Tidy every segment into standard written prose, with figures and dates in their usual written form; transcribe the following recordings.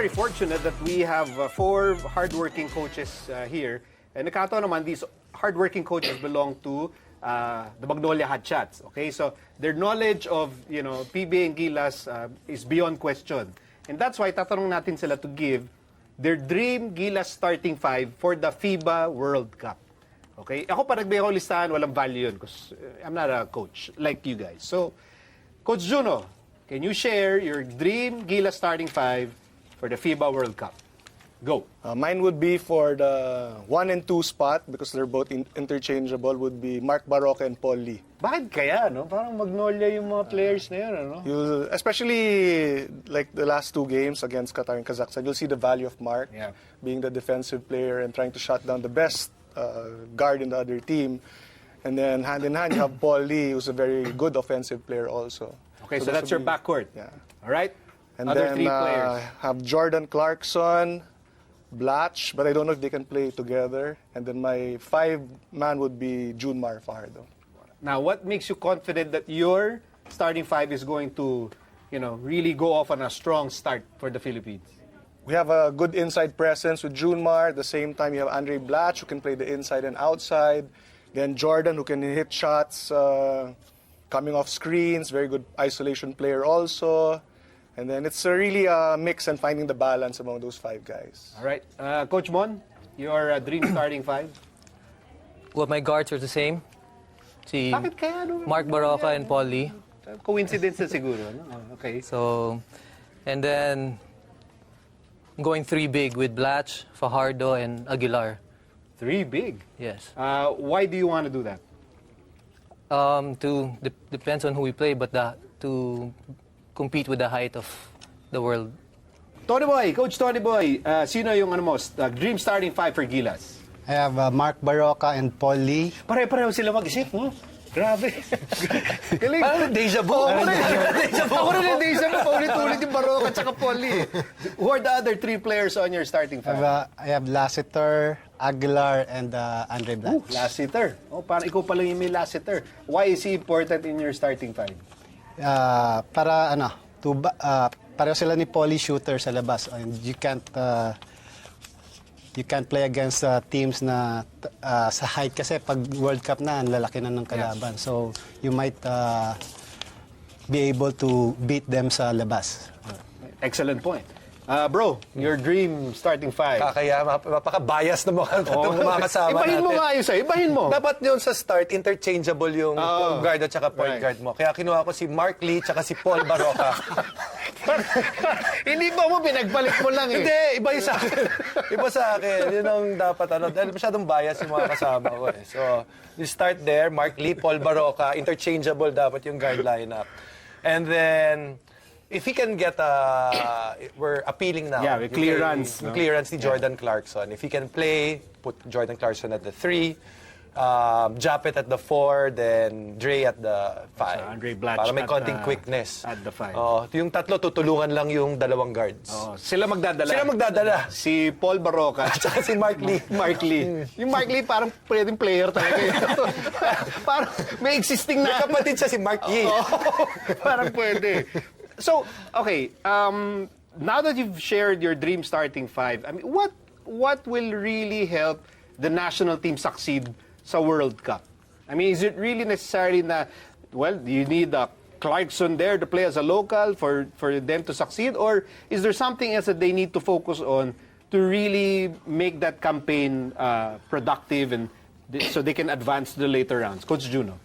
very fortunate that we have four hardworking coaches here. And nakataon naman, these hardworking coaches belong to the Magnolia Hotshots. Okay, so their knowledge of PBA and Gilas is beyond question. And that's why tatanong natin sila to give their dream Gilas starting five for the FIBA World Cup. Okay, ako pa nagbigay ako listahan, walang value yun because I'm not a coach like you guys. So, Coach Juno, can you share your dream Gilas starting five for the FIBA World Cup? Go. Mine would be for the 1 and 2 spot because they're both interchangeable would be Mark Barroca and Paul Lee. Bakit kaya, no? Parang Magnolia yung mga players na yun, ano? Especially like the last 2 games against Qatar and Kazakhstan, you'll see the value of Mark being the defensive player and trying to shut down the best guard in the other team. And then hand in hand, you have Paul Lee, who's a very good offensive player also. Okay, so that's your backcourt. Yeah. All right? And other then 3 players. have Jordan Clarkson, Blatch, but I don't know if they can play together. And then my 5-man would be Junmar Fajardo. Now, what makes you confident that your starting 5 is going to, really go off on a strong start for the Philippines? We have a good inside presence with Junmar. At the same time, you have Andre Blatch, who can play the inside and outside. Then Jordan, who can hit shots coming off screens. Very good isolation player also. And then it's really a mix and finding the balance among those 5 guys. All right. Coach Mon, your dream starting 5? Well, my guards are the same. Si Bakit kaya? Mark Barroca and Paul Lee. Coincidence na siguro. No? Okay. So, and then going 3 big with Blatch, Fajardo, and Aguilar. 3 big? Yes. Why do you want to do that? Depends on who we play, but to compete with the height of the world. Tony Boy, Coach Tony Boy, sino yung dream starting 5 for Gilas? I have Mark Barroca and Paul Lee. Pare-pareho sila mag-isip, no? Grabe. Galing. Parang deja vu. Ako rin yung deja vu. Paulit-ulit yung Barroca at saka Paul Lee. Who are the other 3 players on your starting 5? I have Lassiter, Aguilar, and Andre Blatch. Lassiter. Parang ikaw pala yung may Lassiter. Why is he important in your starting 5? Pareho sila ni Paul Lee shooter sa labas. And you can't play against teams na sa height kasi pag World Cup na, ang lalaki na ng kalaban. Yes. So, you might be able to beat them sa labas. Excellent point. Bro, your dream starting 5. Kaya mapaka-bias na mga kasama Ibahin natin. mo nga yun sa'yo. Ibahin mo. Dapat yun sa start, interchangeable yung guard at saka point guard mo. Kaya kinuha ko si Mark Lee at si Paul Barroca. Hindi ba mo pinagpalit mo lang eh? Hindi, iba yung sa akin. Iba sa akin. Yun ang dapat. Dahil masyadong bias yung mga kasama ko eh. So, you start there, Mark Lee, Paul Barroca, interchangeable dapat yung guard lineup. And then, if he can get we're appealing now. Yeah, with clearance. Clearance ni Jordan Clarkson. If he can play, put Jordan Clarkson at the 3, Japet at the 4, then Dre at the 5. So, Andre Blatch para may konting quickness. At the 5. Yung tatlo, tutulungan lang yung dalawang guards. Sila magdadala. Sila magdadala. Si Paul Barroca. At saka si Mark Lee. Mark Lee. Yung Mark Lee parang pwedeng player talaga. Parang may existing na. May kapatid siya si Mark Yee. Parang pwede. So, okay, now that you've shared your dream starting 5, I mean, what will really help the national team succeed sa World Cup? I mean, is it really necessary na, you need Clarkson there to play as a local for them to succeed? Or is there something else that they need to focus on to really make that campaign productive and so they can advance to the later rounds? Coach Juno.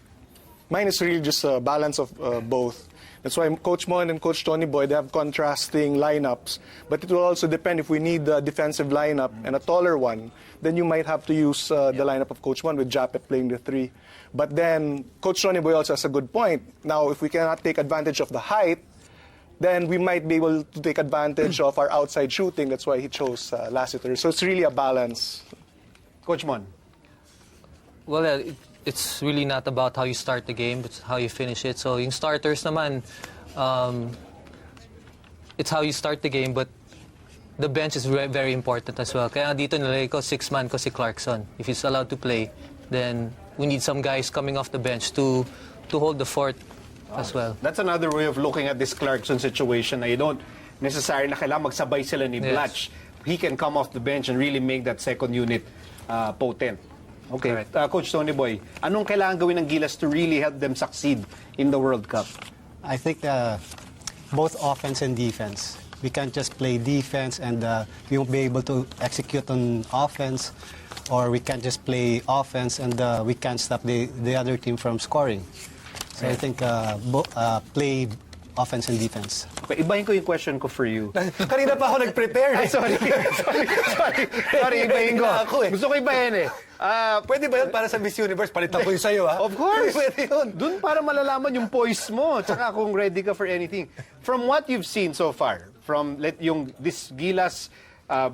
Mine is really just a balance of both. That's why Coach Mon and Coach Tony Boy, they have contrasting lineups. But it will also depend if we need a defensive lineup and a taller one, then you might have to use the lineup of Coach Mon with Japet playing the 3. But then Coach Tony Boy also has a good point. Now, if we cannot take advantage of the height, then we might be able to take advantage of our outside shooting. That's why he chose Lassiter. So it's really a balance. Coach Mon. Well, it's really not about how you start the game, but how you finish it. So yung starters naman, it's how you start the game, but the bench is very important as well. Kaya dito nilagay ko, 6-man ko si Clarkson. If he's allowed to play, then we need some guys coming off the bench to hold the fort as well. That's another way of looking at this Clarkson situation. You don't necessary na kailangan magsabay sila ni Yes. Blatch. He can come off the bench and really make that second unit potent. Okay, Coach Tony Boy, anong kailangan gawin ng Gilas to really help them succeed in the World Cup? I think both offense and defense. We can't just play defense and we won't be able to execute on offense, or we can't just play offense and we can't stop the other team from scoring. So I think play offense and defense. Okay, ibahin ko yung question ko for you. Kanina pa ako nag-prepare. Ay, sorry. Sorry, ibahin ko. Ako eh. Gusto ko ibahin eh. Pwede ba yun para sa Miss Universe? Palitan ko yung sa'yo, ha? Of course. Pwede yun. Doon para malalaman yung poise mo, tsaka kung ready ka for anything. From what you've seen so far, from this Gilas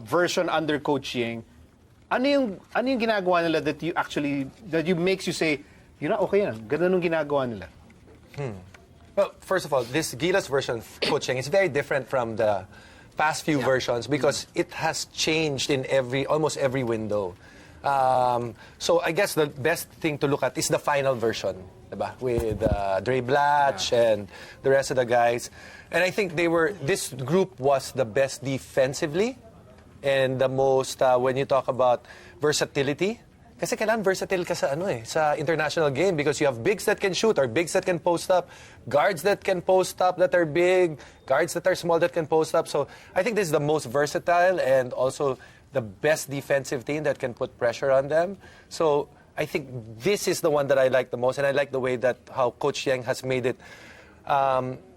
version under Coach Yeng, ano yung ginagawa nila that makes you say, okay yan, ganda nung ginagawa nila? Well, first of all, this Gilas version of coaching is very different from the past few versions because it has changed in almost every window. So I guess the best thing to look at is the final version, diba? With Dre Blatch and the rest of the guys. And I think this group was the best defensively and the most, when you talk about versatility, kasi kailangan versatile ka sa international game because you have bigs that can shoot or bigs that can post up, guards that can post up that are big, guards that are small that can post up. So I think this is the most versatile and also the best defensive team that can put pressure on them. So I think this is the one that I like the most, and I like the way that how Coach Yeng has made it.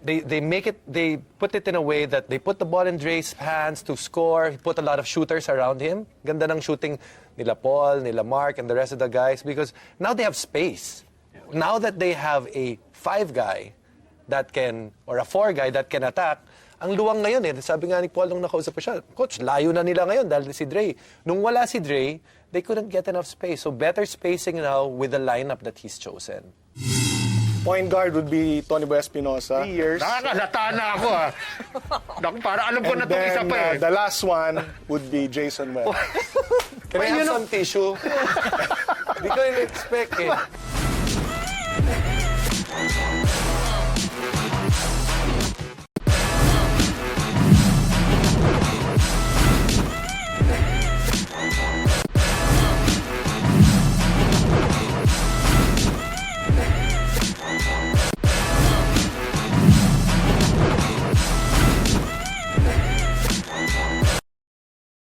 They put it in a way that they put the ball in Dre's hands to score. He put a lot of shooters around him. Ganda ng shooting nila Paul, nila Mark, and the rest of the guys because now they have space. Now that they have a 5 guy that can, or a 4 guy that can attack, ang luwang ngayon sabi nga ni Paul nung nakausap ko siya, Coach, layo na nila ngayon dahil si Dre. Nung wala si Dre, they couldn't get enough space. So better spacing now with the lineup that he's chosen. Point guard would be Tony Boy Espinosa. 3 years. Nakakalata na ako Naku, para alam ko na And itong isa then pa the last one would be Jason Webb. Can I have some tissue? Hindi ko in-expect